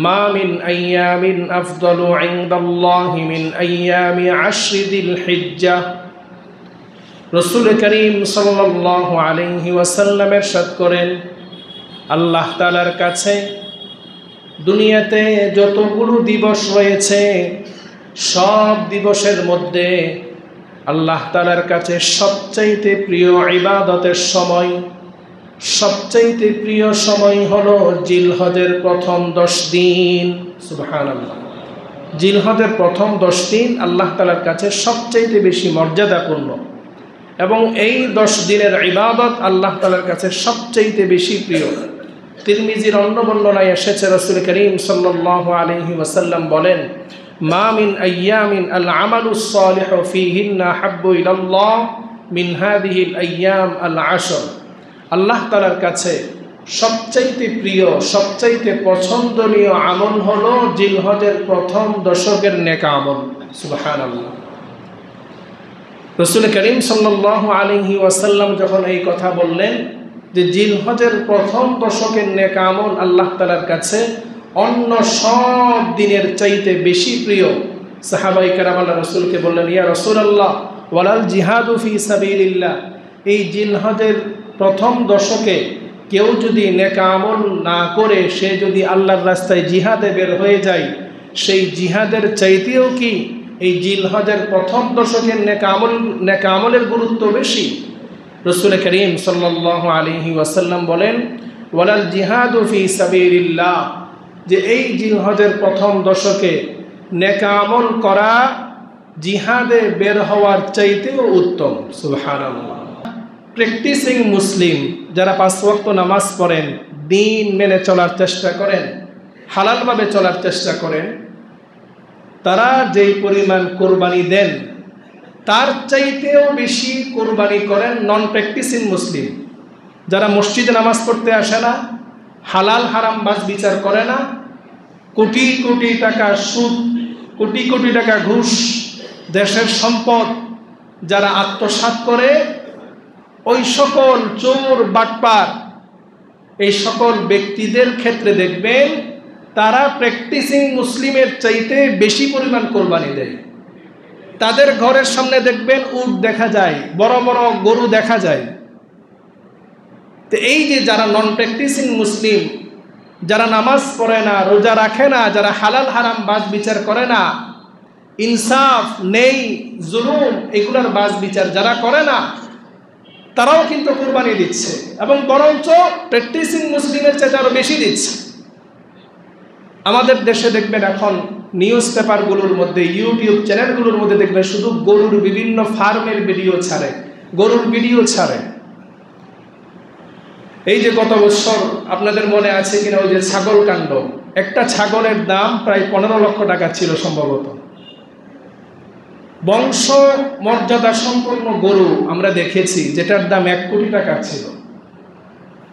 মা মিন আইয়ামিন আফদালু ইনদাল্লাহি মিন আইয়ামি আশরি যিল হিজ্জাহ। রাসূল করিম সাল্লাল্লাহু আলাইহি ওয়াসাল্লাম ইরশাদ করেন, আল্লাহ তাআলার কাছে দুনিয়াতে যতগুলো দিবস রয়েছে সব দিবসের মধ্যে আল্লাহ তাআলার কাছে সবচাইতে প্রিয় ইবাদতের সময়, সবচাইতে প্রিয় সময় হলো জিলহজের প্রথম 10 দিন। সুবহানাল্লাহ। জিলহজের প্রথম 10 দিন আল্লাহ তাআলার কাছে সবচাইতে বেশি মর্যাদাপূর্ণ এবং এই 10 দিনের ইবাদত আল্লাহ তাআলার কাছে সবচাইতে বেশি প্রিয়। তিরমিজির অন্য বর্ণনায় এসেছে, রাসূল করিম সাল্লাল্লাহু আলাইহি ওয়াসাল্লাম বলেন, মা মিন আইয়ামিন আল আমালুস সালিহু ফীহিন্না হাব্বু ইলাল্লাহ মিন হাযিহিল আইয়াম আল আশর। আল্লাহ তাআলার কাছে সবচাইতে প্রিয়, সবচাইতে পছন্দনীয় আমল হলো জিলহজের প্রথম দশকের নেক আমল। সুবহানাল্লাহ। রাসূল করিম সাল্লাল্লাহু আলাইহি ওয়াসাল্লাম যখন এই কথা বললেন যে জিলহজের প্রথম দশকের নেক আমল আল্লাহ তাআলার কাছে অন্য সব দিনের চাইতে বেশি প্রিয়, সাহাবায়ে কেরাম আল্লাহ রাসূলকে বললেন, ইয়া রাসূলুল্লাহ ওয়ালাল জিহাদু ফি সাবিলিল্লাহ। এই জিলহজের প্রথম দশকে কেউ যদি নেক আমল না করে সে যদি আল্লাহর রাস্তায় জিহাদে বের হয়ে যায়, সেই জিহাদের চাইতেও কি এই জিলহজের প্রথম দশকের নেক আমলের গুরুত্ব বেশি? রাসূল করিম সাল্লাল্লাহু আলাইহি ওয়াসাল্লাম বলেন, ওয়ালাল জিহাদু ফি সাবিলিল্লাহ, যে এই জিলহজের প্রথম দশকে নেক আমল করা জিহাদে বের হওয়ার চাইতেও উত্তম। সুবহানাল্লাহ। প্র্যাকটিসিং মুসলিম যারা 5 ওয়াক্ত নামাজ পড়েন, দিন মেনে চলার চেষ্টা করেন, হালালভাবে চলার চেষ্টা করেন, তারা যেই পরিমাণ কোরবানি দেন তার চাইতেও বেশি কোরবানি করেন নন প্র্যাকটিসিং মুসলিম, যারা মসজিদে নামাজ পড়তে আসে না, হালাল হারাম বাছ বিচার করে না, কোটি কোটি টাকা সুদ, কোটি কোটি টাকা ঘুষ, দেশের সম্পদ যারা আত্মসাৎ করে, ওই সকল চোর বাটপার, এই সকল ব্যক্তিদের ক্ষেত্রে দেখবেন তারা প্র্যাকটিসিং মুসলিমের চাইতে বেশি পরিমাণ কোরবানি দেয়। তাদের ঘরের সামনে দেখবেন উট দেখা যায়, বড় বড় গরু দেখা যায়। তো এই যে যারা নন প্র্যাকটিসিং মুসলিম, যারা নামাজ পড়ে না, রোজা রাখে না, যারা হালাল হারাম বাছ বিচার করে না, ইনসাফ নেই, জুলুম এগুলোর বাছ বিচার যারা করে না, তারাও কিন্তু কোরবানি দিচ্ছে এবং বরঞ্চ প্র্যাকটিসিং মুসলিমের চেয়ে আরও বেশি দিচ্ছে। আমাদের দেশে দেখবেন এখন নিউজ পেপারগুলোর মধ্যে, ইউটিউব চ্যানেলগুলোর মধ্যে দেখবেন শুধু গরুর বিভিন্ন ফার্মের ভিডিও ছাড়ে, গরুর ভিডিও ছাড়ে। এই যে গত বছর আপনাদের মনে আছে কিনা, ওই যে ছাগল কাণ্ড, একটা ছাগলের দাম প্রায় 15 লক্ষ টাকা ছিল সম্ভবত। বংশ মর্যাদা সম্পন্ন গরু আমরা দেখেছি যেটার দাম 1 কোটি টাকা ছিল।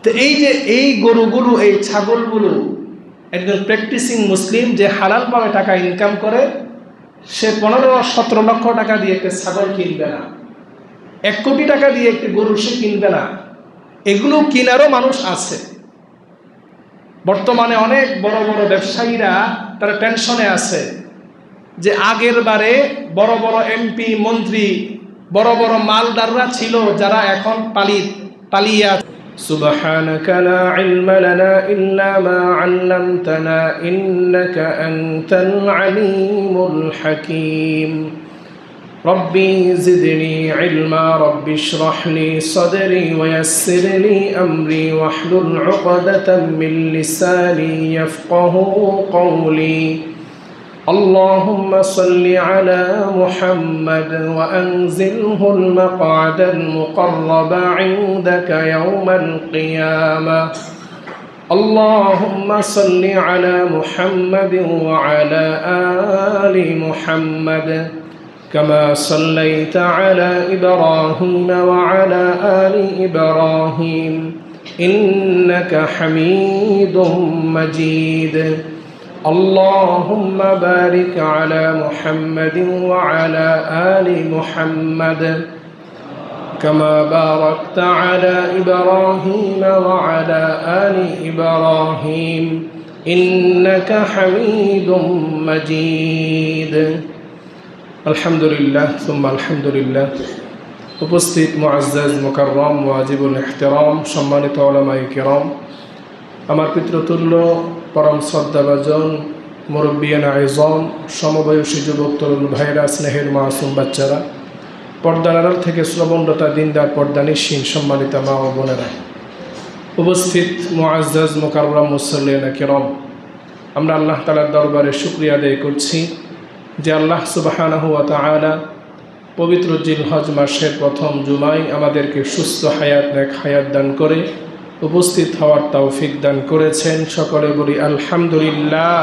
তো এই যে এই গরুগুলো, এই ছাগলগুলো, একজন প্র্যাকটিসিং মুসলিম যে হালালভাবে টাকা ইনকাম করে, সে 15-17 লক্ষ টাকা দিয়ে একটা ছাগল কিনবে না, 1 কোটি টাকা দিয়ে একটি গরু সে কিনবে না। এগুলো কিনারও মানুষ আছে। বর্তমানে অনেক বড় বড় ব্যবসায়ীরা তারা টেনশনে আছে যে আগের বারে বড় বড় এমপি মন্ত্রী, বড় বড় মালদাররা ছিল যারা এখন পালিয়ে আছে। সুবহানাকা লা ইলমা লানা ইল্লা মা আল্লামতানা ইন্নাকা আনতাল আলিমুল হাকীম। রব্বি জিদনি ইলমা রব্বি ইশরাহ লি সাদরি ওয়া ইয়াসসির লি আমরি ওয়াহলুল উকদাতাম মিন লিসানি ইয়াফকাহু কওলি। اللهم صل على محمد وأنزله المقعد المقرب عندك يوم القيامة. اللهم صل على محمد وعلى آل محمد كما صليت على إبراهيم وعلى آل إبراهيم إنك حميد مجيد. اللهم بارك على محمد وعلى آل محمد كما باركت على إبراهيم وعلى آل إبراهيم إنك حميد مجيد আলহামদুলিল্লাহ সুম্মা আলহামদুলিল্লাহ। উপস্থিত মুআজ্জাজ মুকাররম ওয়াজিবুল ইহতিরাম সম্মানিত উলামায়ে কিরাম, আমার পিতৃতুল্য পরম শ্রদ্ধাভাজন মুরব্বিয়ানা ইযম, সমবয়সী যুবক তরুণ ভাইরা, স্নেহের মাসুম বাচ্চারা, পর্দার আড়াল থেকে শ্রবণরতা দিনদার পর্দানিসীন সম্মানিত মা ও বোনেরা, উপস্থিত মুআজ্জাজ মুকাররম মুসল্লিয়ানা কিরাম, আমরা আল্লাহ তাআলার দরবারে শুকরিয়া আদায় করছি যে আল্লাহ সুবহানাহু ওয়া তাআলা পবিত্র জিলহজ মাসের প্রথম জুমায় আমাদেরকে সুস্থ হায়াত, নেক হায়াত দান করে উপস্থিত হওয়ার তৌফিক দান করেছেন। সকলে বলি আলহামদুলিল্লাহ।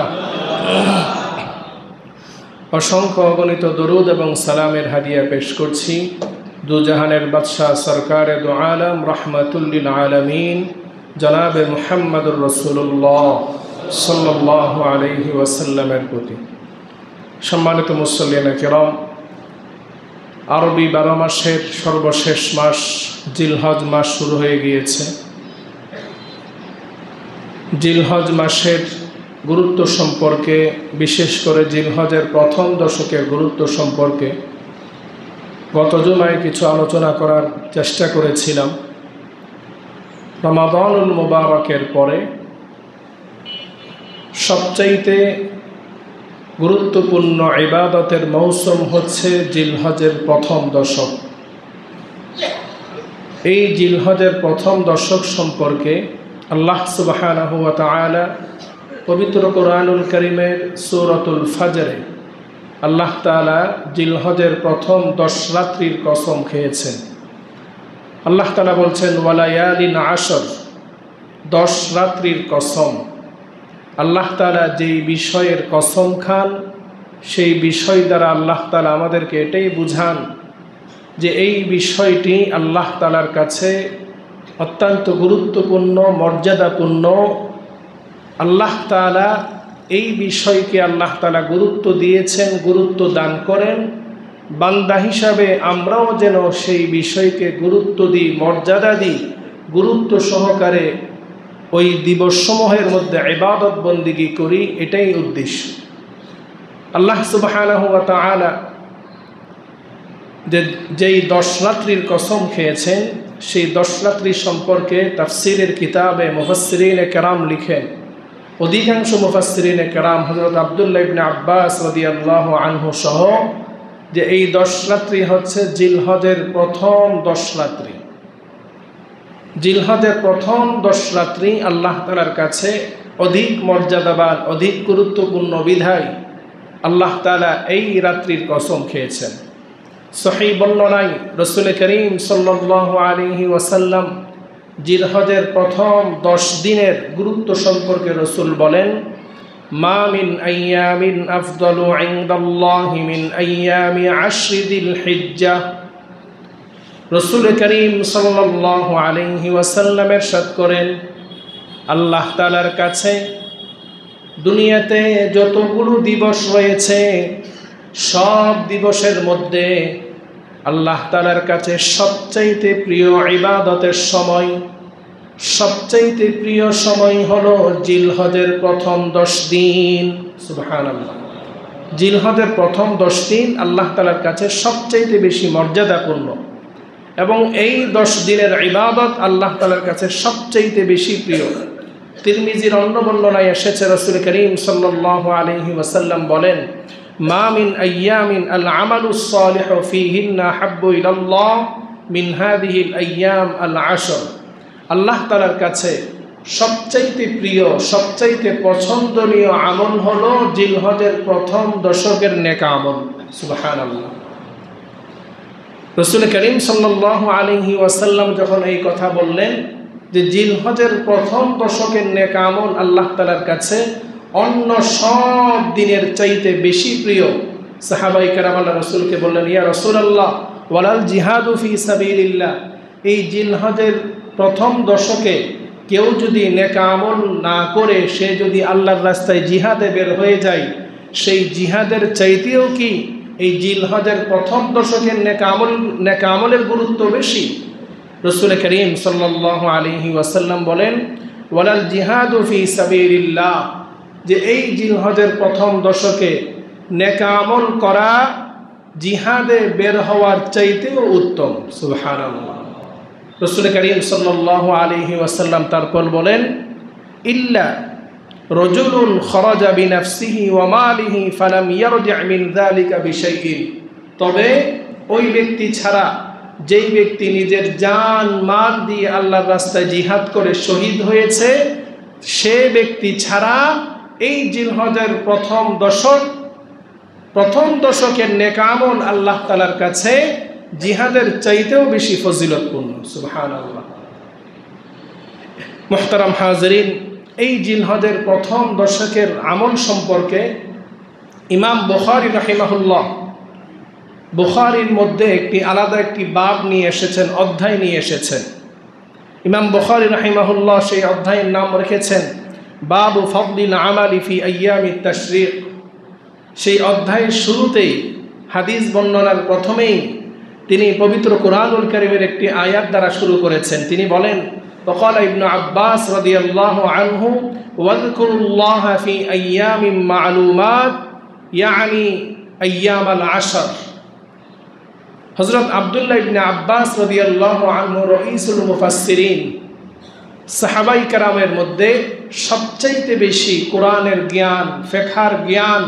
অসংখ্য অগণিত দরুদ এবং সালামের হাদিয়া পেশ করছি দুজাহানের বাদশাহ সরকারে দু আলম রাহমাতুল লিল আলামিন জনাবে মুহাম্মদুর রাসূলুল্লাহ সাল্লাল্লাহু আলাইহি ওয়াসাল্লামের প্রতি। সম্মানিত মুসল্লিয়ানা কিরাম, আরবি 12 মাসের সর্বশেষ মাস জিলহজ মাস শুরু হয়ে গিয়েছে। জিলহজ মাসের গুরুত্ব সম্পর্কে, বিশেষ করে জিলহজের প্রথম দশকের গুরুত্ব সম্পর্কে গত জুমায় কিছু আলোচনা করার চেষ্টা করেছিলাম। রমাদানুল মুবারকের পরে সবচাইতে গুরুত্বপূর্ণ ইবাদতের মৌসুম হচ্ছে জিলহজের প্রথম দশক। এই জিলহজের প্রথম দশক সম্পর্কে আল্লাহ সুবহানাহু ওয়া তাআলা পবিত্র কোরআনুল কারীমের সূরাতুল ফজরে আল্লাহ তাআলা জিলহজের প্রথম 10 রাত্রির কসম খেয়েছেন। আল্লাহ তাআলা বলছেন ওয়ালায়ালিন আশর, 10 রাত্রির কসম। আল্লাহ তাআলা যেই বিষয়ের কসম খান সেই বিষয় দ্বারা আল্লাহ তাআলা আমাদেরকে এটাই বুঝান যে এই বিষয়টি আল্লাহ তাআলার কাছে অত্যন্ত গুরুত্বপূর্ণ, মর্যাদাপূর্ণ। আল্লাহ তাআলা এই বিষয়কে আল্লাহ তাআলা গুরুত্ব দিয়েছেন, গুরুত্ব দান করেন। বান্দা হিসাবে আমরাও যেন সেই বিষয়কে গুরুত্ব দিই, মর্যাদা দিই, গুরুত্ব সহকারে ওই দিবসসমূহের মধ্যে ইবাদত বন্দিগি করি, এটাই উদ্দেশ্য। আল্লাহ সুবহানাহু ওয়া তাআলা যেই 10 রাত্রির কসম খেয়েছেন সেই 10 রাত্রি সম্পর্কে তাফসীরের কিতাবে মুফাসসিরিনে কেরাম লিখেন। অধিকাংশ মুফাসসিরিনে কেরাম হযরত আব্দুল্লাহ ইবনে আব্বাস রাদিয়াল্লাহু আনহু সহ যে এই 10 রাত্রি হচ্ছে জিলহজের প্রথম 10 রাত্রি। জিলহজের প্রথম 10 রাত্রি আল্লাহ তাআলার কাছে অধিক মর্যাদাবান, অধিক গুরুত্বপূর্ণ বিধায় আল্লাহ তাআলা এই রাত্রির কসম খেয়েছেন। সহিহ বর্ণনায় রাসূল করিম সাল্লাল্লাহু আলাইহি ওয়াসাল্লাম জিলহজের প্রথম 10 দিনের গুরুত্ব সম্পর্কে রাসূল বলেন, মা মিন আইয়ামিন আফদালু ইনদাল্লাহি মিন আইয়ামি আশরি যিল হিজ্জাহ। রাসূল করিম সাল্লাল্লাহু আলাইহি ওয়াসাল্লাম ইরশাদ করেন, আল্লাহ তাআলার কাছে দুনিয়াতে যতগুলো দিবস রয়েছে সব দিবসের মধ্যে আল্লাহ তাআলার কাছে সবচাইতে প্রিয় ইবাদতের সময়, সবচাইতে প্রিয় সময় হলো জিলহজের প্রথম 10 দিন। সুবহানাল্লাহ। জিলহজের প্রথম 10 দিন আল্লাহ তাআলার কাছে সবচাইতে বেশি মর্যাদাপূর্ণ এবং এই 10 দিনের ইবাদত আল্লাহ তাআলার কাছে সবচাইতে বেশি প্রিয়। তিরমিজির অন্য বর্ণনায় এসেছে রাসূল করিম সাল্লাল্লাহু আলাইহি ওয়াসাল্লাম বলেন, মা মিন আইয়ামিন আল আমালুস সালিহু ফীহিন্না হাব্বু ইলাল্লাহ মিন হাযিহিল আইয়াম আল আশর। আল্লাহ তাআলার কাছে সবচাইতে প্রিয়, সবচাইতে পছন্দনীয় আমল হলো জিলহজের প্রথম দশকের নেক আমল। সুবহানাল্লাহ। রাসূল করিম সাল্লাল্লাহু আলাইহি ওয়াসাল্লাম যখন এই কথা বললেন যে জিলহজের প্রথম দশকের নেক আমল আল্লাহ তাআলার কাছে অন্য সব দিনের চাইতে বেশি প্রিয়, সাহাবায়ে কেরাম আল্লাহ রাসূলকে বললেন, ইয়া রাসূলুল্লাহ ওয়ালাল জিহাদু ফি সাবিলিল্লাহ। এই জিলহজের প্রথম দশকে কেউ যদি নেক আমল না করে সে যদি আল্লাহর রাস্তায় জিহাদে বের হয়ে যায়, সেই জিহাদের চাইতেও কি এই জিলহজের প্রথম দশকের নেক আমলের গুরুত্ব বেশি? রাসূল করিম সাল্লাল্লাহু আলাইহি ওয়াসাল্লাম বলেন, ওয়ালাল জিহাদু ফি সাবিলিল্লাহ। যে এই জিলহজের প্রথম দশকে নেক আমল করা জিহাদে বের হওয়ার চাইতেও উত্তম। সুবহানাল্লাহ। রাসূল করিম সাল্লাল্লাহু আলাইহি ওয়াসাল্লাম তারপর বলেন, ইল্লা রাজুলুন খরাজা বিনাফসিহি ওয়া মালিহি ফালাম ইয়ারজি' মিন যালিকা বিশাইইন, তবে ওই ব্যক্তি ছাড়া যেই ব্যক্তি নিজের জান মাল দিয়ে আল্লাহর রাস্তায় জিহাদ করে শহীদ হয়েছে, সে ব্যক্তি ছাড়া এই জিলহজের প্রথম দশকের নেক আমল আল্লাহ তাআলার কাছে জিহাদের চাইতেও বেশি ফজিলতপূর্ণ। সুবহানাল্লাহ। মুহতারাম হাজিরিন, এই জিলহজের প্রথম দশকের আমল সম্পর্কে ইমাম বুখারী রাহিমাহুল্লাহ বুখারীর মধ্যে আলাদা একটি বাব নিয়ে এসেছেন, অধ্যায় নিয়ে এসেছেন। ইমাম বুখারী রাহিমাহুল্লাহ সেই অধ্যায়ের নাম রেখেছেন বাবু ফাদলিল আমালি ফি আইয়ামিত তাশরিক। সেই অধ্যায়ের শুরুতেই হাদিস বর্ণনার প্রথমেই তিনি পবিত্র কুরআনুল কারীমের একটি আয়াত দ্বারা শুরু করেছেন। তিনি বলেন, وقال ابن عباس رضي الله عنه واذكروا الله في أيام معلومات يعني أيام العشر। হযরত আব্দুল্লাহ ইবনে আব্বাস রাদিয়াল্লাহু আনহু রাইসুল মুফাসসিরিন, সাহাবাই কেরামের মধ্যে সবচাইতে বেশি কোরআনের জ্ঞান, ফিকহের জ্ঞান,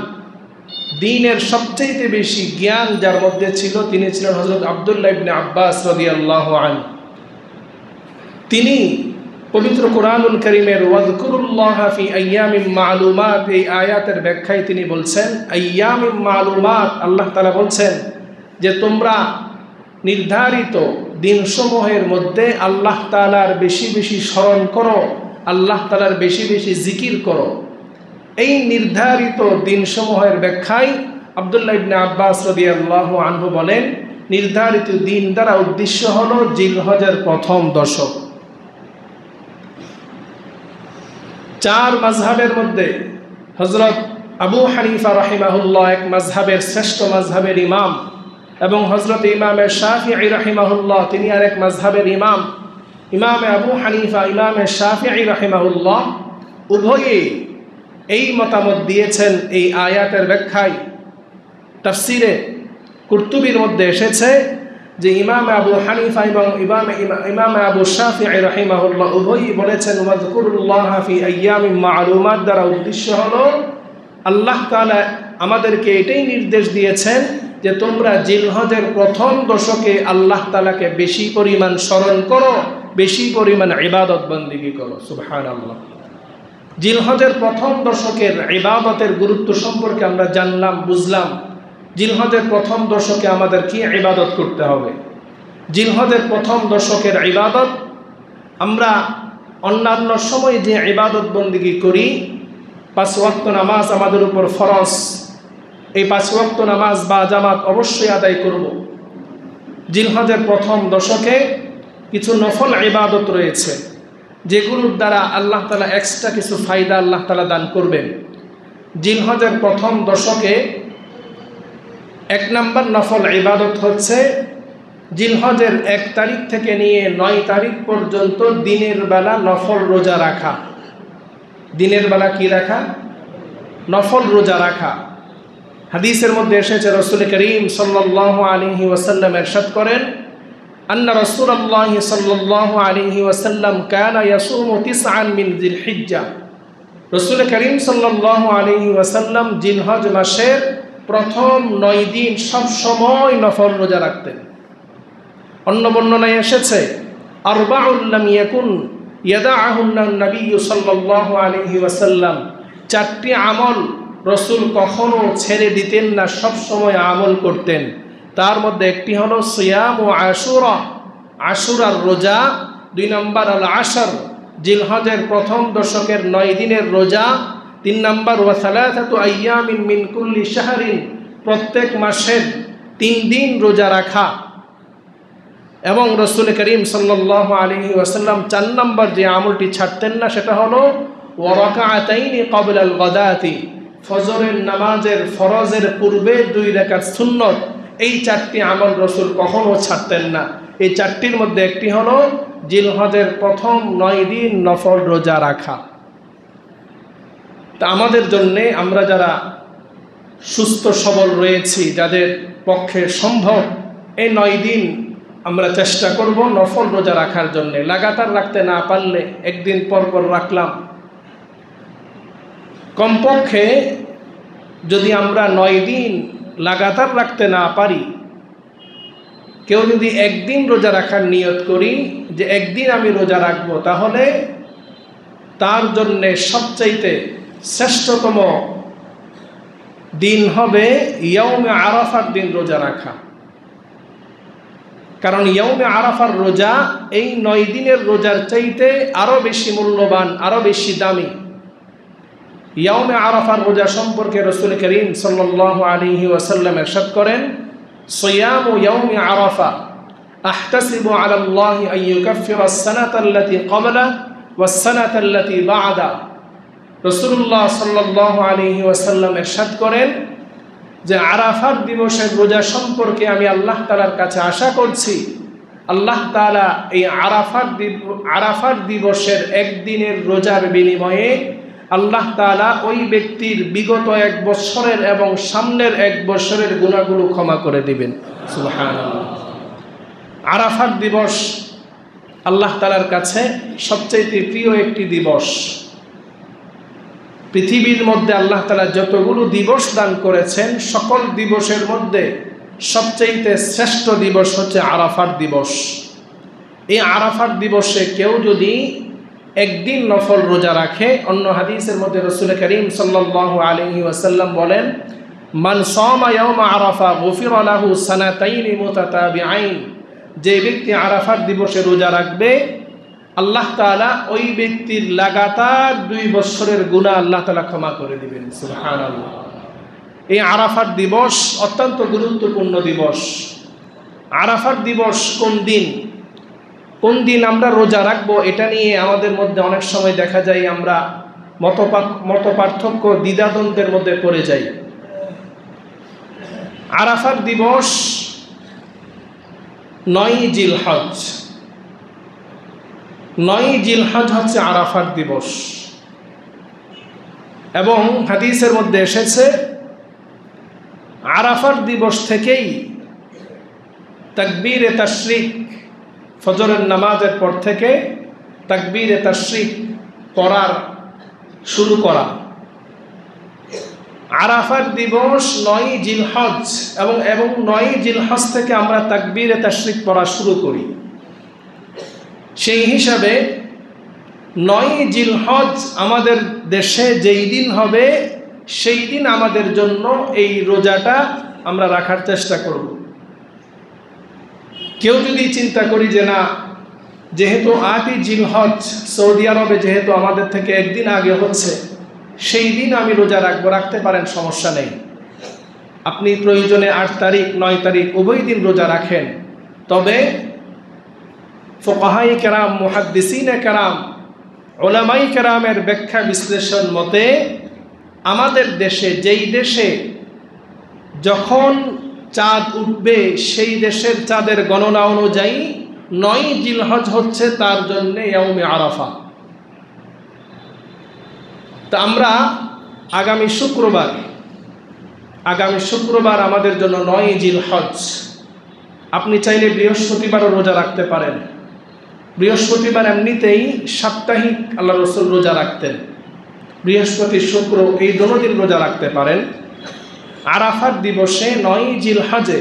দ্বীনের সবচাইতে বেশি জ্ঞান যার মধ্যে ছিল তিনি ছিলেন হযরত আব্দুল্লাহ ইবনে আব্বাস রাদিয়াল্লাহু আনহু। তিনি পবিত্র কুরআনুল কারীমের ওয়াযকুরুল্লাহ ফি আইয়ামিম মা'লুমাত এই আয়াতের ব্যাখ্যায় তিনি বলছেন, আইয়ামিম মা'লুমাত, আল্লাহ তাআলা বলছেন যে তোমরা নির্ধারিত দিনসমূহের মধ্যে আল্লাহ তাআলার বেশি বেশি স্মরণ করো, আল্লাহ তাআলার বেশি বেশি জিকির করো। এই নির্ধারিত দিনসমূহের ব্যাখ্যায় আব্দুল্লাহ ইবনে আব্বাস রাদিয়াল্লাহু আনহু বলেন, নির্ধারিত দিন দ্বারা উদ্দেশ্য হলো জিলহজের প্রথম দশক। চার মাযহাবের মধ্যে হযরত আবু হানিফা রাহিমাহুল্লাহ এক মাযহাবের শ্রেষ্ঠ মাযহাবের ইমাম, এবং হযরত ইমামে শাফিঈ রাহিমাহুল্লাহ তিনি আরেক মাযহাবের ইমাম। ইমামে আবু হানিফা, ইমামে শাফিঈ রাহিমাহুল্লাহ উভয়েই এই মতামত দিয়েছেন এই আয়াতের ব্যাখ্যায়। তাফসিরে কুরতুবীর মধ্যে এসেছে যে ইমাম আবু হানিফা এবং ইমাম আবু শাফিঈ রাহিমাহুল্লাহ উভয়ই বলেছেন ওয়াযকুরুল্লাহ ফি আইয়ামিম মা'লুমাত দ্বারা উদ্দেশ্য হলো আল্লাহ তাআলা আমাদেরকে এটাই নির্দেশ দিয়েছেন যে তোমরা জিলহজের প্রথম দশকে আল্লাহ তাআলাকে বেশি পরিমাণ স্মরণ করো, বেশি পরিমাণ ইবাদত বন্দেগী করো। সুবহানাল্লাহ। জিলহজের প্রথম দশকের ইবাদতের গুরুত্ব সম্পর্কে আমরা জানলাম, বুঝলাম। জিলহজের প্রথম দশকে আমাদের কি ইবাদত করতে হবে? জিলহজের প্রথম দশকের ইবাদত, আমরা অন্যান্য সময় যে ইবাদত বন্দেগী করি, 5 ওয়াক্ত নামাজ আমাদের উপর ফরজ, এই 5 ওয়াক্ত নামাজ বা জামাত অবশ্যই আদায় করব। জিলহজের প্রথম দশকে কিছু নফল ইবাদত রয়েছে যেগুলোর দ্বারা আল্লাহ তাআলা এক্সট্রা কিছু ফায়দা আল্লাহ তাআলা দান করবেন। জিলহজের প্রথম দশকে 1 নম্বর নফল ইবাদত হচ্ছে জিলহজের 1 তারিখ থেকে নিয়ে 9 তারিখ পর্যন্ত দিনের বেলা নফল রোজা রাখা। দিনের বেলা কি রাখা? নফল রোজা রাখা। হাদিসের মধ্যে এসেছে রাসূল করিম সাল্লাল্লাহু আলাইহি ওয়াসাল্লাম ইরশাদ করেন, আন্না রাসূলুল্লাহ সাল্লাল্লাহু আলাইহি ওয়াসাল্লাম কানা ইয়াসুমু 9 মিন যিলহিজ্জা। রাসূল করিম সাল্লাল্লাহু আলাইহি ওয়াসাল্লাম জিলহজ মাসের প্রথম 9 দিন সব সময় নফল রোজা রাখতেন। অন্য বর্ণনায় এসেছে আরবাউল লাম ইয়াকুন ইয়াদাহুন্না নবী সাল্লাল্লাহু আলাইহি ওয়াসাল্লাম, 4টি আমল রাসূল কখনো ছেড়ে দিতেন না, সব সময় আমল করতেন। তার মধ্যে একটি হলো সিয়াম ও আশুরা, আশুরার রোজা। 2 নম্বর আল আশর, জিলহজের প্রথম দশকের 9 দিনের রোজা। 3 নম্বর ওয়া সালাসাতু আইয়ামিন মিন কুল্লি শাহরিন, প্রত্যেক মাসের 3 দিন রোজা রাখা। এবং রাসূল করিম সাল্লাল্লাহু আলাইহি ওয়াসাল্লাম 4 নম্বর যে আমলটি ছাড়তেন না সেটা হলো ওয়া রাকাআতাইনি ক্বাবলা আল গাদাতি, ফজরের নামাজের ফরজের পূর্বে 2 রাকাত সুন্নত। এই 4টি আমল রাসূল কখনো ছাড়তেন না। এই 4টির মধ্যে একটি হলো জিলহজের প্রথম 9 দিন নফল রোজা রাখা। তা আমাদের জন্যে আমরা যারা সুস্থ সবল রয়েছি, যাদের পক্ষে সম্ভব, এই 9 দিন আমরা চেষ্টা করব নফল রোজা রাখার জন্যে। লাগাতার রাখতে না পারলে একদিন পর পর রাখলাম। কমপক্ষে যদি আমরা 9 দিন লাগাতার রাখতে না পারি, কেউ যদি একদিন রোজা রাখার নিয়ত করি যে একদিন আমি রোজা রাখবো, তাহলে তার জন্যে সবচাইতে শ্রেষ্ঠতম দিন হবে ইয়াউমে আরাফার দিন রোজা রাখা। কারণ ইয়াউমে আরাফার রোজা এই 9 দিনের রোজার চাইতে আরো বেশি মূল্যবান, আরো বেশি দামি। ইয়াউমে আরাফার রোজা সম্পর্কে রাসূল করিম সাল্লাল্লাহু আলাইহি ওয়াসাল্লাম ইরশাদ করেন, সিয়ামু ইয়াউমি আরাফা আহতাসিবু আলা আল্লাহি আন ইউকাফিরা আস-সানাতা আল্লাতী ক্বাবলা ওয়াস-সানাতা আল্লাতী বা'দা। রাসূলুল্লাহ সাল্লাল্লাহু আলাইহি ওয়াসাল্লাম ইরশাদ করেন যে আরাফার দিবসের রোজা সম্পর্কে আমি আল্লাহ তাআলার কাছে আশা করছি, আল্লাহ তাআলা এই আরাফার দিবসের একদিনের রোজার বিনিময়ে আল্লাহ তাআলা ওই ব্যক্তির বিগত 1 বছরের এবং সামনের 1 বছরের গুনাহগুলো ক্ষমা করে দিবেন। সুবহানাল্লাহ। আরাফার দিবস আল্লাহ তাআলার কাছে সবচেয়ে প্রিয় একটি দিবস। পৃথিবীর মধ্যে আল্লাহ তাআলা যতগুলো দিবস দান করেছেন, সকল দিবসের মধ্যে সবচেয়ে শ্রেষ্ঠ দিবস হচ্ছে আরাফার দিবস। এই আরাফার দিবসে কেউ যদি একদিন নফল রোজা রাখে, অন্য হাদিসের মধ্যে রাসূল করিম সাল্লাল্লাহু আলাইহি ওয়াসাল্লাম বলেন, মান সামা ইয়াওমা আরাফা গুফিরা লাহু সানাতাইন মুতাতাবিআইন। যে ব্যক্তি আরাফার দিবসে রোজা রাখবে, আল্লাহ তাআলা ওই ব্যক্তির লাগাতার 2 বছরের গুনাহ আল্লাহ তাআলা ক্ষমা করে দিবেন। সুবহানাল্লাহ। এই আরাফার দিবস অত্যন্ত গুরুত্বপূর্ণ দিবস। আরাফার দিবস কোন দিন আমরা রোজা রাখবো, এটা নিয়ে আমাদের মধ্যে অনেক সময় দেখা যায় আমরা মত পার্থক্য, দ্বিধাদ্বন্দ্বের মধ্যে পড়ে যাই। আরাফার দিবস 9 জিলহজ। 9 জিলহজ হচ্ছে আরাফার দিবস। এবং হাদিসের মধ্যে এসেছে আরাফার দিবস থেকেই তাকবীরে তাশরিক, ফজরের নামাজের পর থেকে তাকবীরে তাশরিক পড়ার শুরু করা। আরাফার দিবস 9 জিলহজ এবং 9 জিলহজ থেকে আমরা তাকবীরে তাশরিক পড়া শুরু করি। সেই হিসাবে 9 জিলহজ আমাদের দেশে যেই দিন হবে, সেই দিন আমাদের জন্য এই রোজাটা আমরা রাখার চেষ্টা করব। কেউ যদি চিন্তা করি যে না, যেহেতু 8ই জিলহজ সৌদি আরবে যেহেতু আমাদের থেকে একদিন আগে হচ্ছে, সেই দিন আমি রোজা রাখতে পারেন, সমস্যা নেই। আপনি প্রয়োজনে 8 তারিখ 9 তারিখ উভয় দিন রোজা রাখেন। তবে ফুকাহায়ে কেরাম, মুহাদ্দিসিনে কেরাম, উলামায়ে কেরামের ব্যাখ্যা বিশ্লেষণ মতে আমাদের দেশে, যেই দেশে যখন চাঁদ উঠবে, সেই দেশের চাঁদের গণনা অনুযায়ী 9 জিলহজ হচ্ছে তার জন্য ইয়াউমে আরাফা। তা আমরা আগামী শুক্রবার আমাদের জন্য 9 জিলহজ। আপনি চাইলে বৃহস্পতিবারও রোজা রাখতে পারেন। বৃহস্পতিবার এমনিতেই সাপ্তাহিক আল্লাহ রাসূল রোজা রাখতেন। বৃহস্পতি শুক্র এই দুটো দিন রোজা রাখতে পারেন। আরাফার দিবসে 9 জিলহজে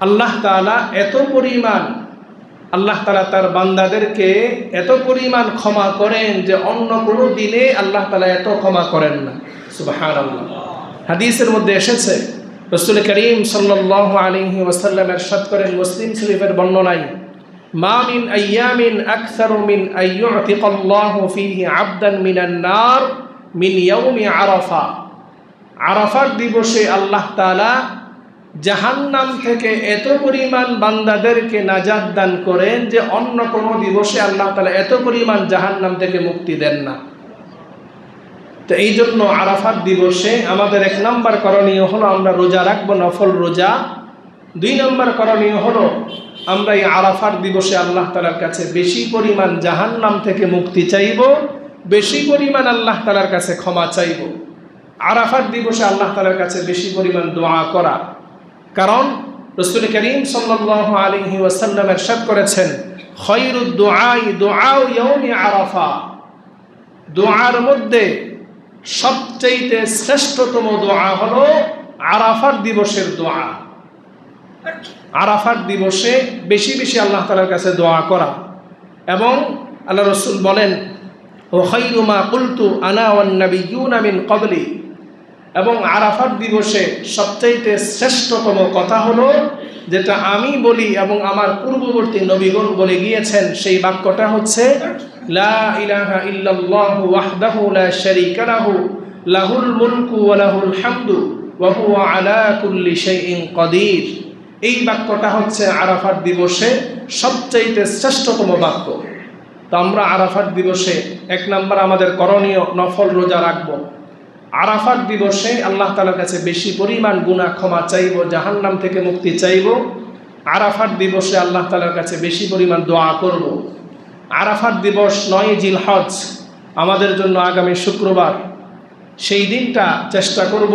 আল্লাহ তাআলা তার বান্দাদেরকে এত পরিমাণ ক্ষমা করেন যে অন্য কোনো দিনে আল্লাহ তাআলা এত ক্ষমা করেন না। সুবহানাল্লাহ। হাদিসের মধ্যে এসেছে, রাসূল করিম সাল্লাল্লাহু আলাইহি ওয়াসাল্লাম ইরশাদ করেন, মুসলিম শরীফের বর্ণনায়, মা মিন আইয়ামিন আকসারু মিন আইয়ুতিকাল্লাহু ফীহি আবদান মিনান নার মিন ইয়াউমি আরাফা। আরাফার দিবসে আল্লাহ তাআলা জাহান্নাম থেকে এত পরিমাণ বান্দাদেরকে নাজাত দান করেন যে অন্য কোনো দিবসে আল্লাহ তাআলা এত পরিমাণ জাহান্নাম থেকে মুক্তি দেন না। তো এই জন্য আরাফার দিবসে আমাদের 1 নম্বর করণীয় হলো আমরা রোজা রাখবো, নফল রোজা। 2 নম্বর করণীয় হলো আমরা এই আরাফার দিবসে আল্লাহ তাআলার কাছে বেশি পরিমাণ জাহান্নাম থেকে মুক্তি চাইব, বেশি পরিমাণ আল্লাহ তাআলার কাছে ক্ষমা চাইব, আরাফাত দিবসে আল্লাহ তাআলার কাছে বেশি পরিমাণ দোয়া করা। কারণ রাসূল করিম সাল্লাল্লাহু আলাইহি ওয়াসাল্লাম ইরশাদ করেছেন, খায়রুদ দুআই দুআউ ইয়াউমি আরাফা, দোয়ার মধ্যে সবচেয়ে শ্রেষ্ঠতম দোয়া হলো আরাফাত দিবসের দোয়া। আরাফাত দিবসে বেশি বেশি আল্লাহ তাআলার কাছে দোয়া করা। এবং আল্লাহ রাসূল বলেন, ও খায়রু মা কুলতু আনা ওয়ান নাবিয়্যুনা মিন ক্বাবলি, এবং আরাফাত দিবসে সবচেয়ে শ্রেষ্ঠতম কথা হলো যেটা আমি বলি এবং আমার পূর্ববর্তী নবীগণ বলে গিয়েছেন, সেই বাক্যটা হচ্ছে লা ইলাহা ইল্লাল্লাহু ওয়াহদাহু লা শারীকা লাহু লাহুল মুলকু ওয়া লাহুল হামদু ওয়া হুয়া আলা কুল্লি শাইইন কাদির। এই বাক্যটা হচ্ছে আরাফাত দিবসে সবচেয়ে শ্রেষ্ঠতম বাক্য। তো আমরা আরাফাত দিবসে 1 নম্বর আমাদের করণীয় নফল রোজা রাখবো। আরাফাত দিবসে আল্লাহ তাআলার কাছে বেশি পরিমাণ গুনাহ ক্ষমা চাইব, জাহান্নাম থেকে মুক্তি চাইব। আরাফাত দিবসে আল্লাহ তাআলার কাছে বেশি পরিমাণ দোয়া করব। আরাফাত দিবস 9 জিলহজ আমাদের জন্য আগামী শুক্রবার। সেই দিনটা চেষ্টা করব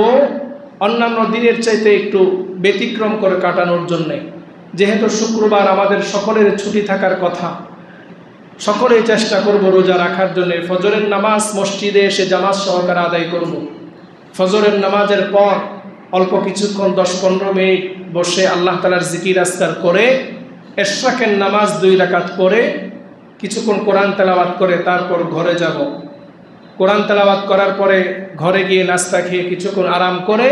অন্যান্য দিনের চাইতে একটু ব্যতিক্রম করে কাটানোর জন্যে। যেহেতু শুক্রবার আমাদের সকলের ছুটি থাকার কথা, সকলেই চেষ্টা করব রোজা রাখার জন্য। ফজরের নামাজ মসজিদে এসে জামাত সহকারে আদায় করব। ফজরের নামাজের পর অল্প কিছুক্ষণ 10-15 মিনিট বসে আল্লাহ তাআলার জিকির আজকার করে ইশরাকের নামাজ 2 রাকাত পড়ে কিছুক্ষণ কোরআন তেলাওয়াত করে তারপর ঘরে যাব। কোরআন তেলাওয়াত করার পরে ঘরে গিয়ে নাস্তা খেয়ে কিছুক্ষণ আরাম করে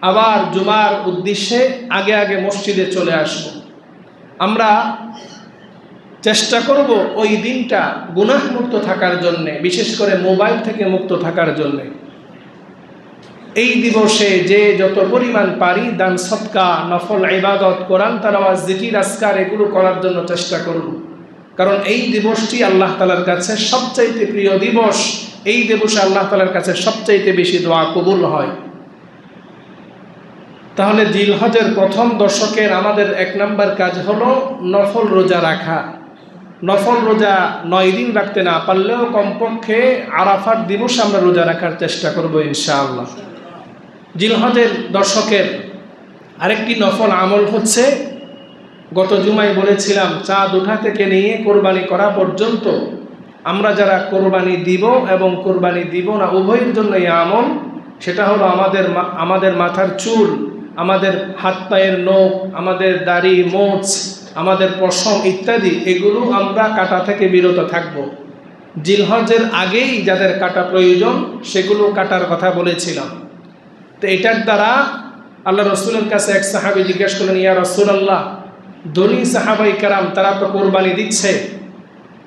আবার জুমার উদ্দেশ্যে আগে আগে মসজিদে চলে আসব। আমরা চেষ্টা করব ওই দিনটা গুনাহমুক্ত থাকার জন্যে, বিশেষ করে মোবাইল থেকে মুক্ত থাকার জন্যে। এই দিবসে যে যত পরিমাণ পারি দান সদকা, নফল ইবাদত, কোরআন তেলাওয়াত, জিকির আজকার এগুলো করার জন্য চেষ্টা করব। কারণ এই দিবসটি আল্লাহ তাআলার কাছে সবচাইতে প্রিয় দিবস। এই দিবসে আল্লাহ তাআলার কাছে সবচাইতে বেশি দোয়া কবুল হয়। তাহলে জিলহজের প্রথম দশকের আমাদের 1 নম্বর কাজ হলো নফল রোজা রাখা। নফল রোজা 9 দিন রাখতে না পারলেও কমপক্ষে আরাফাত দিবসে আমরা রোজা রাখার চেষ্টা করব ইনশাআল্লাহ। জিলহজের দশকের আরেকটি নফল আমল হচ্ছে, গত জুমায় বলেছিলাম, চাঁদ ওঠা থেকে নিয়ে কোরবানি করা পর্যন্ত আমরা যারা কোরবানি দিব এবং কোরবানি দিব না উভয়ের জন্য এই আমল, সেটা হলো আমাদের মাথার চুল, আমাদের হাত পায়ের নখ, আমাদের দাড়ি, মোচ, আমাদের পশম ইত্যাদি এগুলো আমরা কাটা থেকে বিরত থাকব। জিলহজের আগেই যাদের কাটা প্রয়োজন সেগুলো কাটার কথা বলেছিলাম। তো এটার দ্বারা আল্লাহ রসুলের কাছে এক সাহাবী জিজ্ঞেস করলেন, ইয়া রাসূলুল্লাহ, ধনী সাহাবাই কেরাম তারা তো কোরবানি দিচ্ছে,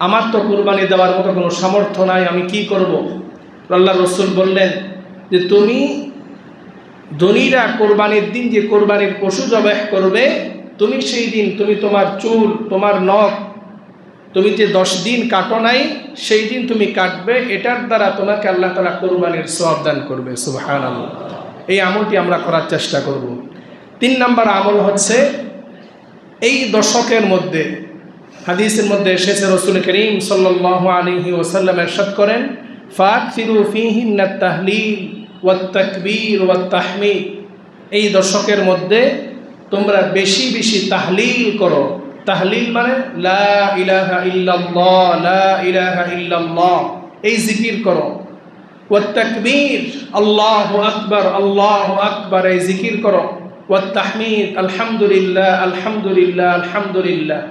আমার তো কোরবানি দেওয়ার মতো কোনো সামর্থ্য নাই, আমি কি করব? আল্লাহ রসুল বললেন যে তুমি ধনীরা কোরবানির দিন যে কোরবানির পশু জবাহ করবে, তুমি সেই দিন তুমি তোমার চুল, তোমার নখ, তুমি যে 10 দিন কাটো নাই সেই দিন তুমি কাটবে। এটার দ্বারা তোমাকে আল্লাহ তাআলা কোরবানির সওয়াব দান করবে। সুবহানাল্লাহ। এই আমলটি আমরা করার চেষ্টা করব। 3 নম্বর আমল হচ্ছে, এই দশকের মধ্যে হাদিসের মধ্যে এসেছে রাসূল করিম সাল্লাল্লাহু আলাইহি ওয়াসাল্লাম ইরশাদ করেন, ফাকসিরু ফীহিন্না তাহলিল ওয়াত তাকবীর ওয়াত তাহমিদ। এই দশকের মধ্যে তোমরা বেশি বেশি তাহলিল করো। তাহলিল মানে লা ইলাহা ইল্লাল্লাহ, লা ইলাহা ইল্লাল্লাহ, এই জিকির করো। ওয়াত তাকবীর, আল্লাহু আকবার, আল্লাহু আকবার, এই জিকির করো। ওয়াত তাহমিদ, আলহামদুলিল্লাহ, আলহামদুলিল্লাহ, আলহামদুলিল্লাহ,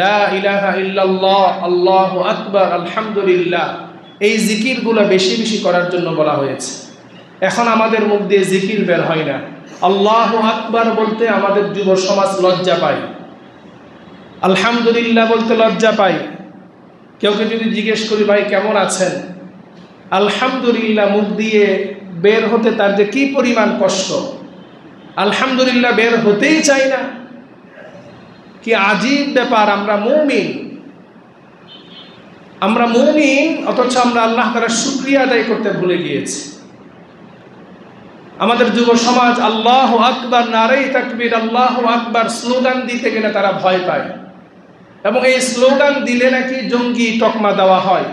লা ইলাহা ইল্লাল্লাহ, আল্লাহু আকবার, আলহামদুলিল্লাহ, এই জিকিরগুলো বেশি বেশি করার জন্য বলা হয়েছে। এখন আমাদের মুখ দিয়ে জিকির বের হয় না। আল্লাহু আকবার বলতে আমাদের যুব সমাজ লজ্জা পায়, আলহামদুলিল্লাহ বলতে লজ্জা পায়। কেউকে যদি জিজ্ঞেস করি, ভাই কেমন আছেন, আলহামদুলিল্লাহ মুখ দিয়ে বের হতে তার যে কি পরিমাণ কষ্ট, আলহামদুলিল্লাহ বের হতেই চাই না। কি আজীব ব্যাপার! আমরা মুমিন অথচ আমরা আল্লাহ তাআলার শুকরিয়া আদায় করতে ভুলে গিয়েছি। আমাদের যুব সমাজ আল্লাহু আকবার, নারে তাকবীর, আল্লাহু আকবার স্লোগান দিতে গেলে তারা ভয় পায়, এবং এই স্লোগান দিলে নাকি জঙ্গি তকমা দেওয়া হয়।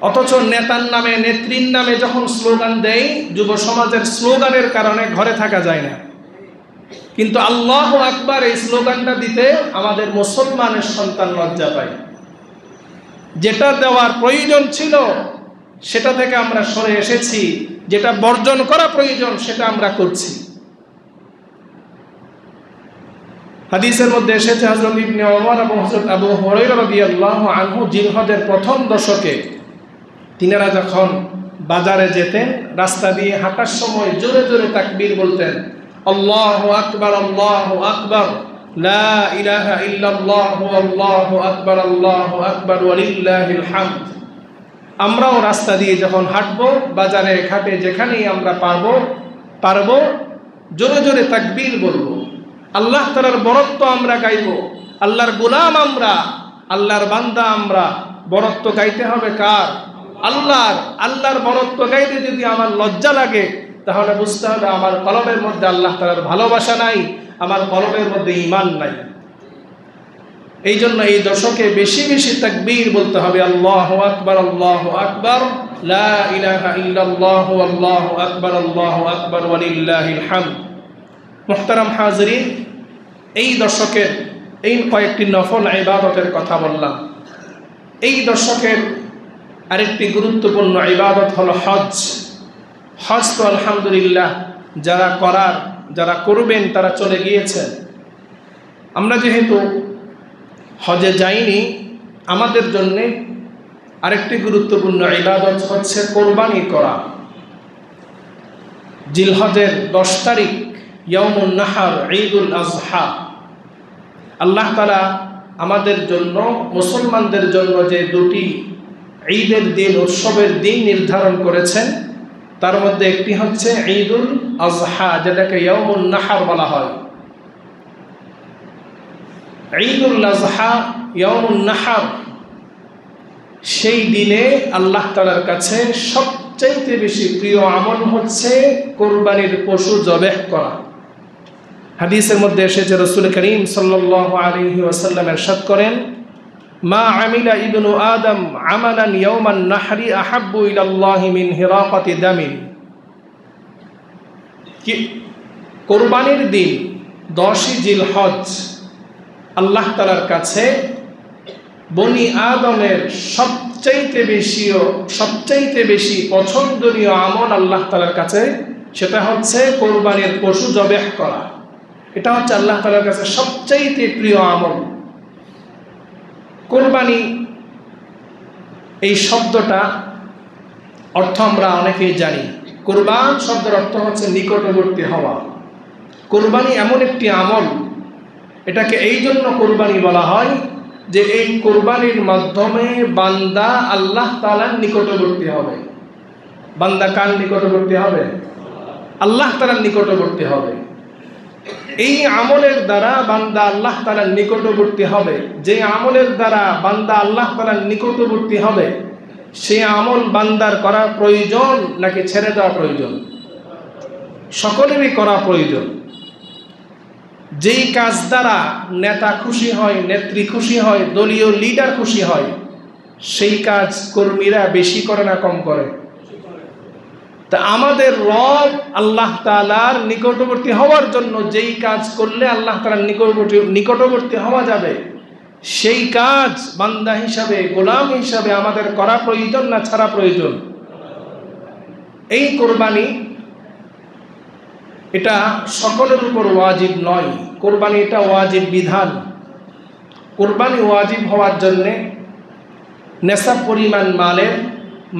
অথচ নেতার নামে নেত্রীর নামে যখন স্লোগান দেয়, যুব সমাজের স্লোগানের কারণে ঘরে থাকা যায় না। কিন্তু আল্লাহু আকবার এই স্লোগানটা দিতে আমাদের মুসলমানের সন্তান লজ্জা পায়। যেটা দেওয়ার প্রয়োজন ছিল সেটা থেকে আমরা সরে এসেছি, যেটা বর্জন করা প্রয়োজন সেটা আমরা করছি। হাদিসের মধ্যে এসেছে হযরত ইবনে ওমর এবং হযরত আবু হুরায়রা রাদিয়াল্লাহু আনহু জিলহজের প্রথম দশকে তিনারা যখন বাজারে যেতেন, রাস্তা দিয়ে হাঁটার সময় জোরে জোরে তাকবীর বলতেন, আল্লাহু আকবার, আল্লাহু আকবার, লা ইলাহা ইল্লাল্লাহু, আল্লাহু আকবার, আল্লাহু আকবার, ওয়ালিল্লাহিল হামদ। আমরাও রাস্তা দিয়ে যখন হাঁটবো, বাজারে ঘাটে যেখানেই আমরা পারবো জোরে জোরে তাকবীর বলবো, আল্লাহ তাআলার বরত্ব আমরা গাইব। আল্লাহর গোলাম আমরা, আল্লাহর বান্দা আমরা। বরত্ব গাইতে হবে কার? আল্লাহর বরত্ব গাইতে যদি আমার লজ্জা লাগে, তাহলে বুঝতে হবে আমার কলবের মধ্যে আল্লাহ তাআলার ভালোবাসা নাই, আমার কলবের মধ্যে ঈমান নাই। এই জন্য এই দশকে বেশি বেশি তাকবীর বলতে হবে, আল্লাহু আকবার, আল্লাহু আকবার, লা ইলাহা ইল্লাল্লাহু, আল্লাহু আকবার, আল্লাহু আকবার, ওয়ালিল্লাহিল হামদ। মুহতারাম হাজিরিন, এই দশকের এই কয়েকটি নফল ইবাদতের কথা বললাম। এই দশকের আরেকটি গুরুত্বপূর্ণ ইবাদত হলো হজ। হজ তো আলহামদুলিল্লাহ যারা করবেন তারা চলে গিয়েছেন। আমরা যেহেতু হজে যাইনি, আমাদের জন্যে আরেকটি গুরুত্বপূর্ণ ইবাদত হচ্ছে কোরবানি করা। জিলহজের 10 তারিখ ইয়াউমুন নাহর, ঈদুল আযহা, আল্লাহ তাআলা আমাদের জন্য, মুসলমানদের জন্য যে দুটি ঈদের দিন, উৎসবের দিন নির্ধারণ করেছেন, তার মধ্যে একটি হচ্ছে ঈদুল আযহা, যেটাকে ইয়াউমুন নাহর বলা হয়। ঈদুল আযহা, ইয়াউমুন নাহর, সেই দিনে আল্লাহ তাআলার কাছে সবচাইতে বেশি প্রিয় আমল হচ্ছে কোরবানির পশু জবেহ করা। হাদিসের মধ্যে এসেছে, রাসূল করিম সাল্লাল্লাহু আলাইহি ওয়াসাল্লাম ইরশাদ করেন, মা আমিলা ইবনু আদম আমালান ইয়াউমান নাহরি আহাব্বু ইলাল্লাহি মিন হিরাকাতি দামিন। কি কোরবানির দিন 10ই জিলহজ আল্লাহ তাআলার কাছে বনি আদমের সবচাইতে বেশি পছন্দনীয় আমল আল্লাহ তাআলার কাছে, সেটা হচ্ছে কোরবানির পশু জবেহ করা। এটা হচ্ছে আল্লাহ তাআলার কাছে সবচাইতে প্রিয় আমল। কোরবানি এই শব্দটা অর্থ আমরা অনেকেই জানি। কোরবান শব্দের অর্থ হচ্ছে নিকটবর্তী হওয়া। কোরবানি এমন একটি আমল, এটাকে এই জন্য কোরবানি বলা হয় যে এই কোরবানির মাধ্যমে বান্দা আল্লাহ তাআলার নিকটবর্তী হবে। বান্দা কার নিকটবর্তী হবে? আল্লাহ তাআলার নিকটবর্তী হবে। এই আমলের দ্বারা বান্দা আল্লাহ তাআলার নিকটবর্তী হবে। যে আমলের দ্বারা বান্দা আল্লাহ তাআলার নিকটবর্তী হবে, সেই আমল বান্দার করা প্রয়োজন নাকি ছেড়ে দেওয়া প্রয়োজন? সকলেরই করা প্রয়োজন। যেই কাজ দ্বারা নেতা খুশি হয়, নেত্রী খুশি হয়, দলীয় লিডার খুশি হয়, সেই কাজ কর্মীরা বেশি করে না কম করে? তা আমাদের রব আল্লাহ তাআলার নিকটবর্তী হওয়ার জন্য যেই কাজ করলে আল্লাহ তাআলার নিকটবর্তী হওয়া যাবে, সেই কাজ বান্দা হিসাবে, গোলাম হিসাবে আমাদের করা প্রয়োজন না ছাড়া প্রয়োজন? এই কোরবানি এটা সকলের উপর ওয়াজিব নয়। কোরবানি এটা ওয়াজিব বিধান। কোরবানি ওয়াজিব হওয়ার জন্যে নেশাব পরিমাণ মালের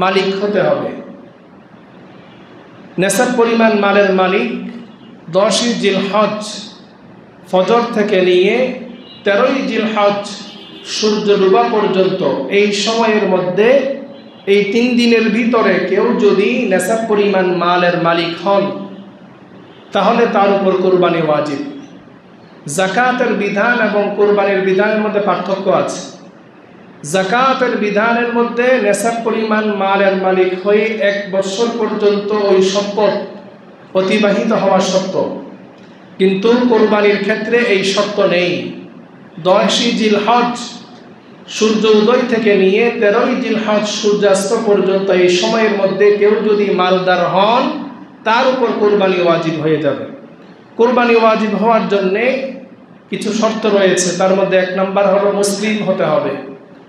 মালিক হতে হবে। নেশাব পরিমাণ মালের মালিক 10ই জিলহজ ফজর থেকে নিয়ে 13ই জিলহজ সূর্য ডোবা পর্যন্ত, এই সময়ের মধ্যে, এই 3 দিনের ভিতরে কেউ যদি নেশাব পরিমাণ মালের মালিক হন, তাহলে তার উপর কোরবানি ওয়াজিব। যাকাতের বিধান এবং কোরবানির বিধানের মধ্যে পার্থক্য আছে। যাকাতের বিধানের মধ্যে নেশাব পরিমাণ মালের মালিক হয়ে 1 বছর পর্যন্ত ওই সম্পদ অতিবাহিত হওয়া শর্ত, কিন্তু কোরবানির ক্ষেত্রে এই শর্ত নেই। 10ই জিলহজ সূর্য উদয় থেকে নিয়ে 13ই জিলহজ সূর্যাস্ত পর্যন্ত এই সময়ের মধ্যে কেউ যদি মালদার হন তার উপর কোরবানি ওয়াজিব হয়ে যাবে। কোরবানি ওয়াজিব হওয়ার জন্যে কিছু শর্ত রয়েছে। তার মধ্যে 1 নম্বর হলো মুসলিম হতে হবে,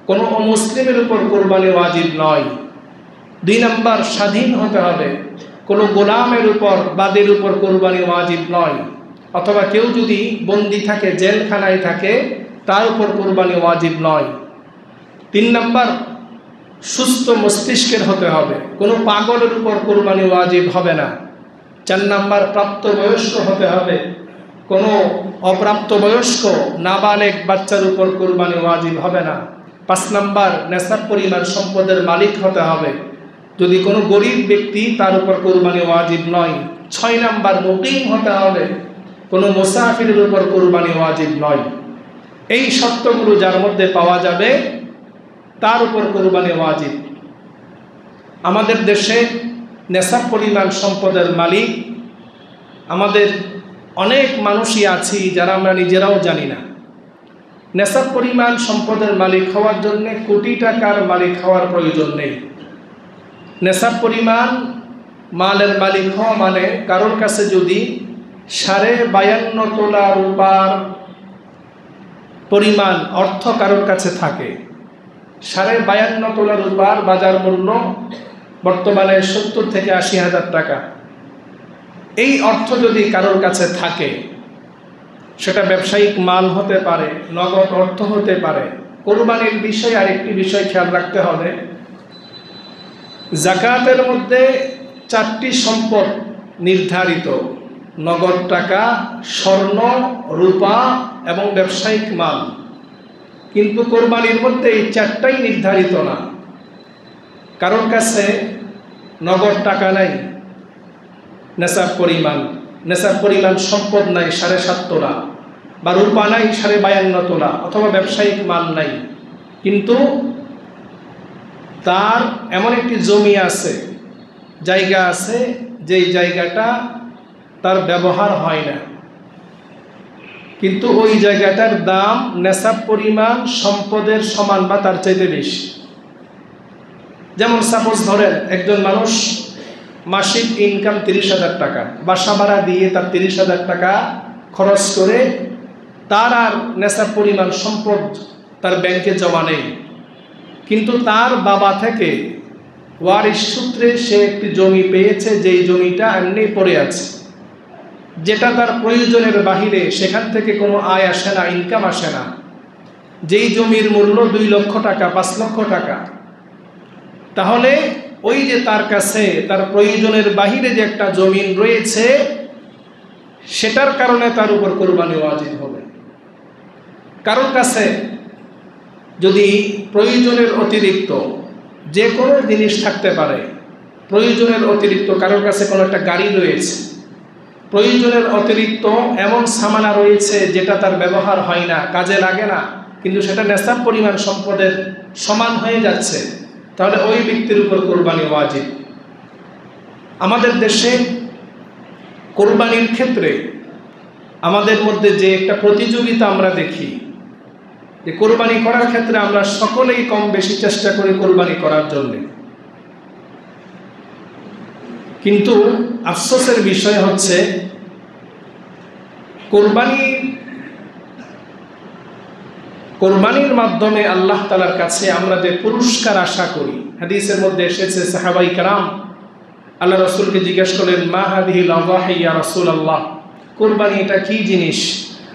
কোনো অমুসলিমের উপর কোরবানি ওয়াজিব নয়। 2 নম্বর স্বাধীন হতে হবে, কোনো গোলামের উপর বাদের উপর কোরবানি ওয়াজিব নয়। অথবা কেউ যদি বন্দি থাকে, জেলখানায় থাকে, তার উপর কোরবানি ওয়াজিব নয়। 3 নম্বর সুস্থ মস্তিষ্কের হতে হবে, কোনো পাগলের উপর কোরবানি ওয়াজিব হবে না। 4 নম্বর প্রাপ্তবয়স্ক হতে হবে, কোনো অপ্রাপ্তবয়স্ক নাবালেগ বাচ্চার উপর কোরবানি ওয়াজিব হবে না। 5 নম্বর নেশাব পরিমাণ সম্পদের মালিক হতে হবে, যদি কোনো গরিব ব্যক্তি তার উপর কোরবানি ওয়াজিব নয়। 6 নম্বর মুকিম হতে হবে, কোনো মুসাফিরের উপর কোরবানি ওয়াজিব নয়। এই শর্তগুলো যার মধ্যে পাওয়া যাবে তার উপর কোরবানি ওয়াজিব। আমাদের দেশে নেশাব পরিমাণ সম্পদের মালিক আমাদের অনেক মানুষই আছি যারা আমরা নিজেরাও জানি না। নেশাব পরিমাণ সম্পদের মালিক হওয়ার জন্য কোটি টাকার মালিক হওয়ার প্রয়োজন নেই। নেশাব পরিমাণ মালের মালিক হওয়া মানে কারোর কাছে যদি 52.5 তোলা রূপার পরিমাণ অর্থ কারোর কাছে থাকে, 52.5 তোলা রূপার বাজার মূল্য বর্তমানে 70 থেকে 80 হাজার টাকা। এই অর্থ যদি কারোর কাছে থাকে, সেটা ব্যবসায়িক মাল হতে পারে, নগদ অর্থ হতে পারে। কোরবানির বিষয়ে আরেকটি বিষয় খেয়াল রাখতে হবে, যাকাতের মধ্যে 4টি সম্পদ নির্ধারিত: নগদ টাকা, স্বর্ণ, রূপা এবং ব্যবসায়িক মাল। কিন্তু কোরবানির মধ্যে এই 4টাই নির্ধারিত না। কারোর কাছে নগদ টাকা নাই, নেশাব পরিমাণ সম্পদ নাই 7.5 তোলা, বা রূপা নাই 52.5 তোলা, অথবা ব্যবসায়িক মাল নাই, কিন্তু তার এমন একটি জমি আছে, জায়গা আছে, যেই জায়গাটা তার ব্যবহার হয় না, কিন্তু ওই জায়গাটার দাম নেশাব পরিমাণ সম্পদের সমান বা তার চাইতে বেশি। যেমন সাপোজ ধরেন একজন মানুষ মাসিক ইনকাম 30,000 টাকা, বাসা ভাড়া দিয়ে তার 30,000 টাকা খরচ করে, তার আর নেশাব পরিমাণ সম্পদ তার ব্যাংকে জমা নেই, কিন্তু তার বাবা থেকে ওয়ারিশ সূত্রে সে একটি জমি পেয়েছে, যেই জমিটা এমনি পড়ে আছে, যেটা তার প্রয়োজনের বাহিরে, সেখান থেকে কোনো আয় আসে না, ইনকাম আসে না। যেই জমির মূল্য 2 লক্ষ টাকা, 5 লক্ষ টাকা, তাহলে ওই যে তার কাছে তার প্রয়োজনের বাহিরে যে একটা জমিন রয়েছে, সেটার কারণে তার উপর কোরবানি ওয়াজিব হবে। কারোর কাছে যদি প্রয়োজনের অতিরিক্ত যে কোনো জিনিস থাকতে পারে, প্রয়োজনের অতিরিক্ত কারোর কাছে কোনো একটা গাড়ি রয়েছে, প্রয়োজনের অতিরিক্ত এমন সামানা রয়েছে যেটা তার ব্যবহার হয় না, কাজে লাগে না, কিন্তু সেটা নেশাব পরিমাণ সম্পদের সমান হয়ে যাচ্ছে, তাহলে ওই ব্যক্তির উপর কোরবানি ওয়াজিব। আমাদের দেশে কোরবানির ক্ষেত্রে আমাদের মধ্যে যে একটা প্রতিযোগিতা আমরা দেখি, যে কোরবানি করার ক্ষেত্রে আমরা সকলেই কম বেশি চেষ্টা করি কোরবানি করার জন্য, কিন্তু আফসোসের বিষয় হচ্ছে কোরবানির মাধ্যমে আল্লাহ তাআলার কাছে আমরা যে পুরস্কার আশা করি। হাদিসের মধ্যে এসেছে, সাহাবাই কেরাম আল্লাহ রাসূলকে জিজ্ঞেস করলেন, মা হাদিহিল আযাহি ইয়া রাসূলুল্লাহ, কোরবানি এটা কি জিনিস?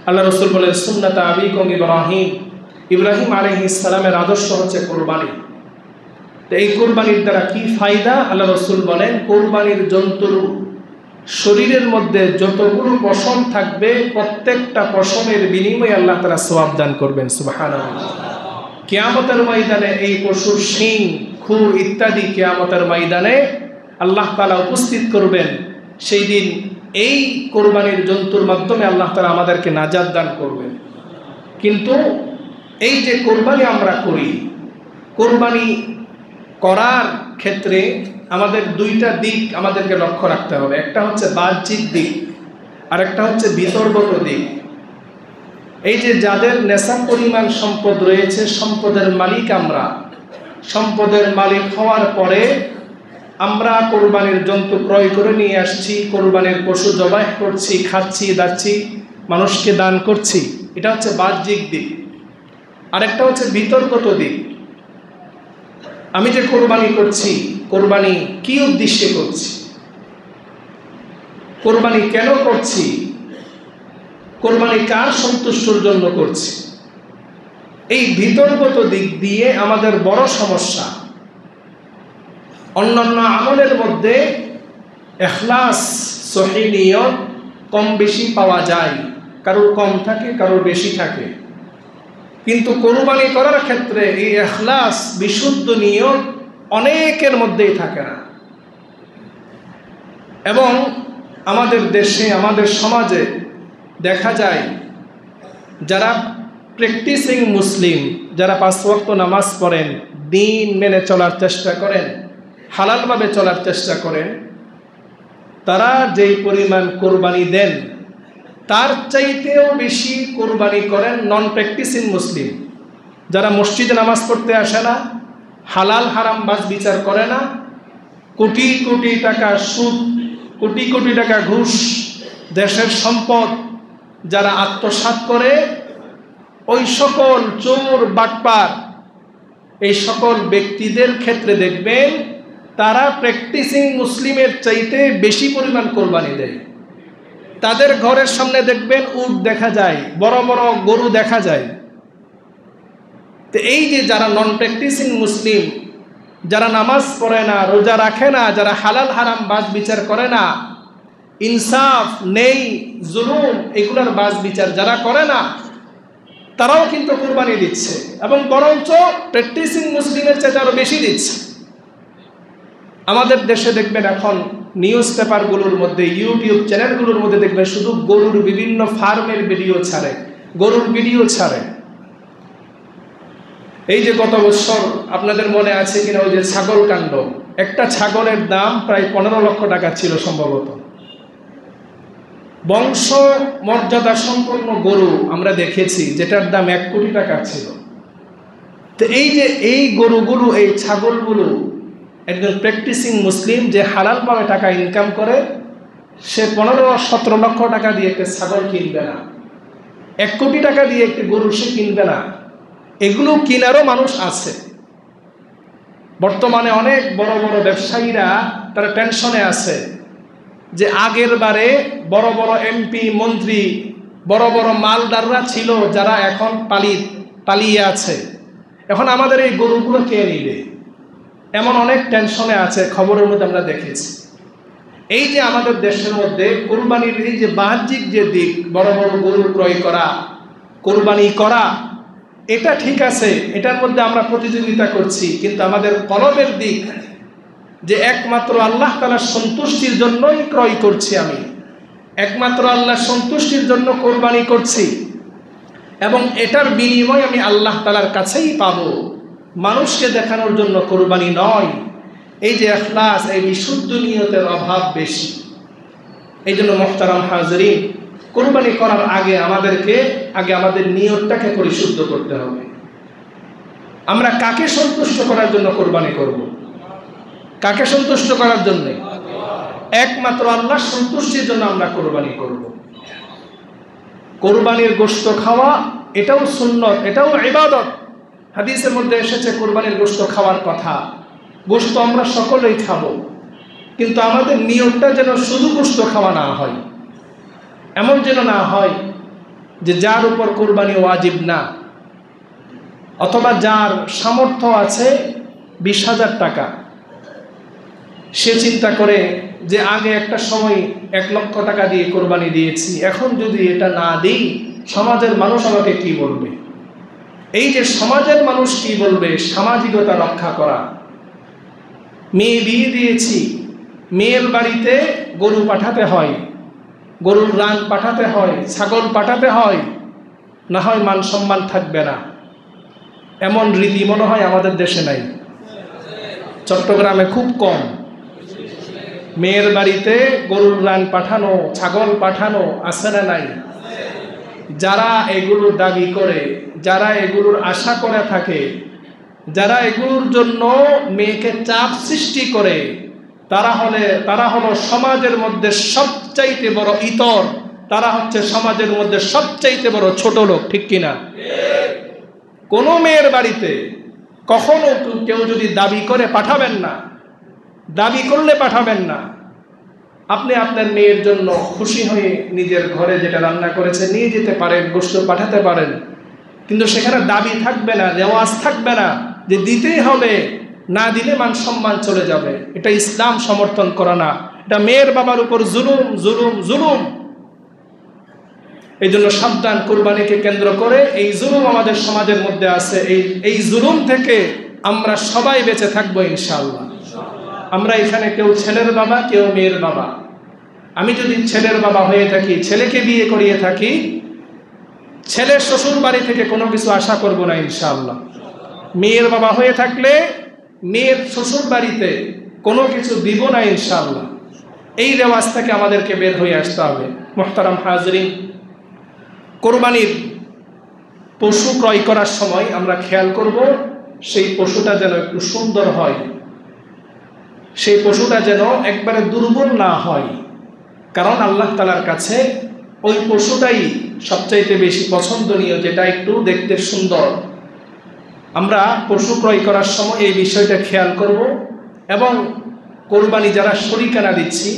আল্লাহ রাসূল বলেন, সুন্নাত আবিকুম ইব্রাহিম আলাইহিস সালামের আদর্শ হচ্ছে কোরবানি। তো এই কোরবানির দ্বারা কি ফায়দা? আল্লাহ রাসূল বলেন, কোরবানির জন্তুর শরীরের মধ্যে যতগুলো পশম থাকবে, প্রত্যেকটা পশমের বিনিময়ে আল্লাহ তাআলা সওয়াব দান করবেন। সুবহানাল্লাহ। কিয়ামতের ময়দানে এই পশুর শিং, খুর ইত্যাদি কিয়ামতের ময়দানে আল্লাহ তাআলা উপস্থিত করবেন। সেই দিন এই কোরবানির জন্তুর মাধ্যমে আল্লাহ তাআলা আমাদেরকে নাজাত দান করবেন। কিন্তু এই যে কোরবানি আমরা করি, কোরবানি করার ক্ষেত্রে আমাদের 2টা দিক আমাদেরকে লক্ষ্য রাখতে হবে। একটা হচ্ছে বাহ্যিক দিক, আর একটা হচ্ছে বিতর্গত দিক। এই যে যাদের নেশা পরিমাণ সম্পদ রয়েছে, সম্পদের মালিক আমরা, সম্পদের মালিক হওয়ার পরে আমরা কোরবানির জন্তু ক্রয় করে নিয়ে আসছি, কোরবানির পশু জবাই করছি, খাচ্ছি দাচ্ছি, মানুষকে দান করছি, এটা হচ্ছে বাহ্যিক দিক। আরেকটা হচ্ছে বিতর্কত দিক। আমি যে কোরবানি করছি, কোরবানি কি উদ্দেশ্যে করছি, কোরবানি কেন করছি, কোরবানি কার সন্তুষ্টর জন্য করছি, এই বিতর্কত দিক দিয়ে আমাদের বড় সমস্যা। অন্যান্য আমলের মধ্যে ইখলাস, সহি নিয়ত কম বেশি পাওয়া যায়, কারোর কম থাকে কারোর বেশি থাকে, কিন্তু কোরবানি করার ক্ষেত্রে এই ইখলাস, বিশুদ্ধ নিয়ত অনেকের মধ্যেই থাকে না। এবং আমাদের দেশে, আমাদের সমাজে দেখা যায় যারা প্র্যাকটিসিং মুসলিম, যারা 5 ওয়াক্ত নামাজ পড়েন, দিন মেনে চলার চেষ্টা করেন, হালালভাবে চলার চেষ্টা করেন, তারা যেই পরিমাণ কোরবানি দেন তার চাইতেও বেশি কোরবানি করেন নন প্র্যাকটিসিং মুসলিম, যারা মসজিদে নামাজ পড়তে আসে না, হালাল হারাম বাজ বিচার করে না, কোটি কোটি টাকা সুদ, কোটি কোটি টাকা ঘুষ, দেশের সম্পদ যারা আত্মসাৎ করে, ওই সকল চোর বাটপার, এই সকল ব্যক্তিদের ক্ষেত্রে দেখবেন তারা প্র্যাকটিসিং মুসলিমের চাইতে বেশি পরিমাণ কোরবানি দেয়। তাদের ঘরের সামনে দেখবেন উট দেখা যায়, বড় বড় গরু দেখা যায়। তো এই যে যারা নন প্র্যাকটিসিং মুসলিম, যারা নামাজ পড়ে না, রোজা রাখে না, যারা হালাল হারাম বাজ বিচার করে না, ইনসাফ নেই, জুলুম এগুলোর বাজ বিচার যারা করে না, তারাও কিন্তু কোরবানি দিচ্ছে, এবং বরঞ্চ প্র্যাকটিসিং মুসলিমের চেয়ে আরও বেশি দিচ্ছে। আমাদের দেশে দেখবেন এখন নিউজ পেপারগুলোর মধ্যে, ইউটিউব চ্যানেলগুলোর মধ্যে দেখবেন শুধু গরুর বিভিন্ন ফার্মের ভিডিও ছাড়ে, গরুর ভিডিও ছাড়ে। এই যে গত বছর আপনাদের মনে আছে কিনা, ওই যে ছাগল কাণ্ড, একটা ছাগলের দাম প্রায় 15 লক্ষ টাকা ছিল সম্ভবত। বংশ মর্যাদা সম্পন্ন গরু আমরা দেখেছি যেটার দাম 1 কোটি টাকা ছিল। তো এই যে এই গরুগুলো, এই ছাগলগুলো, একজন প্র্যাকটিসিং মুসলিম যে হালালভাবে টাকা ইনকাম করে, সে 15-17 লক্ষ টাকা দিয়ে একটা ছাগল কিনবে না, 1 কোটি টাকা দিয়ে একটি গরু সে কিনবে না। এগুলো কিনারও মানুষ আছে। বর্তমানে অনেক বড় বড় ব্যবসায়ীরা তারা টেনশনে আছে যে আগের বারে বড় বড় এমপি, মন্ত্রী, বড় বড় মালদাররা ছিল যারা এখন পালিয়ে আছে, এখন আমাদের এই গরুগুলো কে নিবে, এমন অনেক টেনশনে আছে, খবরের মধ্যে আমরা দেখেছি। এই যে আমাদের দেশের মধ্যে কোরবানির এই যে বাহ্যিক যে দিক, বড় বড় গরু ক্রয় করা, কোরবানি করা, এটা ঠিক আছে, এটার মধ্যে আমরা প্রতিযোগিতা করছি, কিন্তু আমাদের কলবের দিক যে একমাত্র আল্লাহ তাআলার সন্তুষ্টির জন্যই ক্রয় করছি, আমি একমাত্র আল্লাহর সন্তুষ্টির জন্য কোরবানি করছি, এবং এটার বিনিময় আমি আল্লাহ তাআলার কাছেই পাবো, মানুষকে দেখানোর জন্য কোরবানি নয়। এই যে ইখলাস, এই বিশুদ্ধ নিয়তের অভাব বেশি। এই জন্য মুহতারাম হাজরিন, কোরবানি করার আগে আমাদেরকে আমাদের নিয়তটাকে পরিশুদ্ধ করতে হবে। আমরা কাকে সন্তুষ্ট করার জন্য কোরবানি করব? কাকে সন্তুষ্ট করার জন্য? একমাত্র আল্লাহর সন্তুষ্টির জন্য আমরা কোরবানি করব। কোরবানির গোশত খাওয়া এটাও সুন্নত, এটাও ইবাদত। হাদিসের মধ্যে এসেছে কোরবানির গোশত খাওয়ার কথা। গোশত আমরা সকলেই খাবো, কিন্তু আমাদের নিয়তটা যেন শুধু গোশত খাওয়া না হয়। এমন যেন না হয় যে যার উপর কোরবানি ওয়াজিব না, অথবা যার সামর্থ্য আছে 20,000 টাকা, সে চিন্তা করে যে আগে একটা সময় 1 লক্ষ টাকা দিয়ে কোরবানি দিয়েছি, এখন যদি এটা না দিই সমাজের মানুষ আমাকে কি বলবে। এই যে সমাজের মানুষ কি বলবে, সামাজিকতা রক্ষা করা। মেয়ে বিয়ে দিয়েছি, মেয়ের বাড়িতে গরু পাঠাতে হয়, গরুর রান পাঠাতে হয়, ছাগল পাঠাতে হয়, না হয় মান সম্মান থাকবে না। এমন রীতি মনে হয় আমাদের দেশে নাই, চট্টগ্রামে খুব কম। মেয়ের বাড়িতে গরুর রান পাঠানো, ছাগল পাঠানো আছে না নাই? যারা এগুলো দাবি করে, যারা এগুলোর আশা করে থাকে, যারা এগুলোর জন্য মেয়েকে চাপ সৃষ্টি করে, তারা হলো সমাজের মধ্যে সবচাইতে বড় ইতর, তারা হচ্ছে সমাজের মধ্যে সবচাইতে বড় ছোট লোক। ঠিক কিনা? কোনো মেয়ের বাড়িতে কখনো কেউ যদি দাবি করে পাঠাবেন না, দাবি করলে পাঠাবেন না। আপনি আপনার মেয়ের জন্য খুশি হয়ে নিজের ঘরে যেটা রান্না করেছে নিয়ে যেতে পারেন, গোশত পাঠাতে পারেন, কিন্তু সেখানে দাবি থাকবে না, রেওয়াজ থাকবে না যে দিতেই হবে, না দিলে মান সম্মান চলে যাবে। এটা ইসলাম সমর্থন করে না, এটা মেয়ের বাবার উপর জুলুম জুলুম জুলুম। এই জন্য সাবধান, কুরবানিকে কেন্দ্র করে এই জুলুম আমাদের সমাজের মধ্যে আছে। এই জুলুম থেকে আমরা সবাই বেঁচে থাকবো ইনশাআল্লাহ। আমরা এখানে কেউ ছেলের বাবা, কেউ মেয়ের বাবা। আমি যদি ছেলের বাবা হয়ে থাকি, ছেলেকে বিয়ে করিয়ে থাকি, ছেলের শ্বশুর বাড়ি থেকে কোনো কিছু আশা করব না ইনশাআল্লাহ। মেয়ের বাবা হয়ে থাকলে মেয়ের শ্বশুর বাড়িতে কোনো কিছু দিব না ইনশাআল্লাহ। এই রেওয়াজ থেকে আমাদেরকে বের হয়ে আসতে হবে। মুহতারাম হাজরিন, কোরবানির পশু ক্রয় করার সময় আমরা খেয়াল করব সেই পশুটা যেন একটু সুন্দর হয়, সেই পশুটা যেন একবারে দুর্বল না হয়, কারণ আল্লাহ তাআলার কাছে ওই পশুটাই সবচাইতে বেশি পছন্দনীয়, যেটা একটু দেখতে সুন্দর। আমরা পশু ক্রয় করার সময় এই বিষয়টা খেয়াল করব, এবং কোরবানি যারা শরিকানা দিচ্ছি,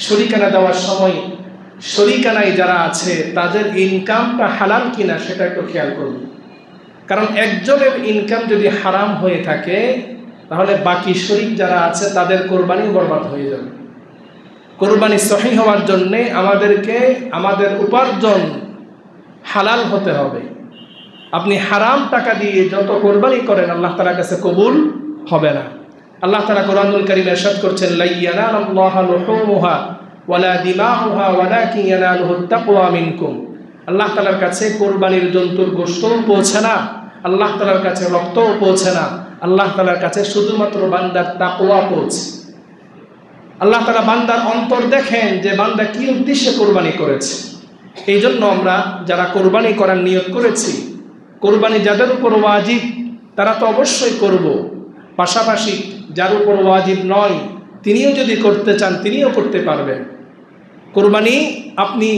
শরিকানা দেওয়ার সময় শরিকানায় যারা আছে তাদের ইনকামটা হালাল কিনা সেটা একটু খেয়াল করব। কারণ একজনের ইনকাম যদি হারাম হয়ে থাকে তাহলে বাকি শরিক যারা আছে তাদের কোরবানি বরবাদ হয়ে যাবে। কোরবানি সহিহ হওয়ার জন্যে আমাদেরকে আমাদের উপার্জন হালাল হতে হবে। আপনি হারাম টাকা দিয়ে যত কোরবানি করেন আল্লাহ তাআলার কাছে কবুল হবে না। আল্লাহ তাআলা কোরআনুল কারীমে ইরশাদ করছেন, লা ইয়ানালুল্লাহা লুহুমুহা ওয়ালা দিমাউহা ওয়ালাকিন ইয়ানালুহুত তাকওয়া মিনকুম। আল্লাহ তাআলার কাছে কোরবানির জন্তুর গোশতও পৌঁছে না, আল্লাহ তাআলার কাছে রক্তও পৌঁছে না, আল্লাহ তাআলার কাছে শুধুমাত্র বান্দার তাকওয়া পৌঁছে। আল্লাহ তাআলা বান্দার অন্তর দেখেন যে বান্দা কি উদ্দেশ্যে কোরবানি করেছে। এই জন্য আমরা যারা কোরবানি করার নিয়ত করেছি, কোরবানি যাদের উপর ওয়াজিব তারা তো অবশ্যই করব, পাশাপাশি যার উপর ওয়াজিব নয় তিনিও যদি করতে চান তিনিও করতে পারবেন। কোরবানি আপনি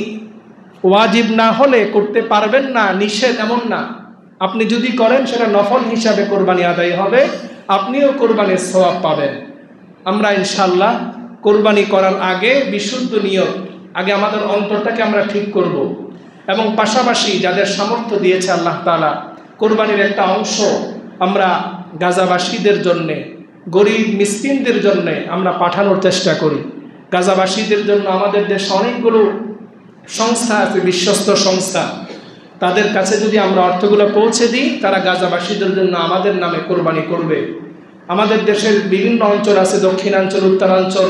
ওয়াজিব না হলে করতে পারবেন না, নিষেধ এমন না। আপনি যদি করেন সেটা নফল হিসাবে কোরবানি আদায় হবে, আপনিও কোরবানির সওয়াব পাবেন। আমরা ইনশাআল্লাহ কোরবানি করার আগে বিশুদ্ধ নিয়ত, আগে আমাদের অন্তরটাকে আমরা ঠিক করব, এবং পাশাপাশি যাদের সামর্থ্য দিয়েছে আল্লাহ তাআলা কোরবানির একটা অংশ আমরা গাজাবাসীদের জন্যে, গরিব মিসকিনদের জন্যে আমরা পাঠানোর চেষ্টা করি। গাজাবাসীদের জন্য আমাদের দেশে অনেকগুলো সংস্থা আছে, বিশ্বস্ত সংস্থা, তাদের কাছে যদি আমরা অর্থগুলো পৌঁছে দিই তারা গাজাবাসীদের জন্য আমাদের নামে কোরবানি করবে। আমাদের দেশের বিভিন্ন অঞ্চল আছে, দক্ষিণাঞ্চল, উত্তরাঞ্চল,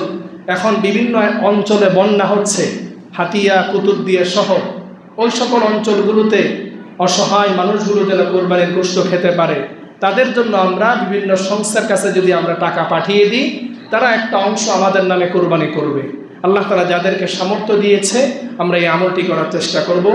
এখন বিভিন্ন অঞ্চলে বন্যা হচ্ছে, হাতিয়া, কুতুবদিয়া সহ ওই সকল অঞ্চলগুলোতে অসহায় মানুষগুলো যেন কোরবানির গোশত খেতে পারে, তাদের জন্য আমরা বিভিন্ন সংস্থার কাছে যদি আমরা টাকা পাঠিয়ে দিই তারা একটা অংশ আমাদের নামে কোরবানি করবে। আল্লাহ তাআলা যাদেরকে সামর্থ্য দিয়েছে আমরা এই আমলটি করার চেষ্টা করব।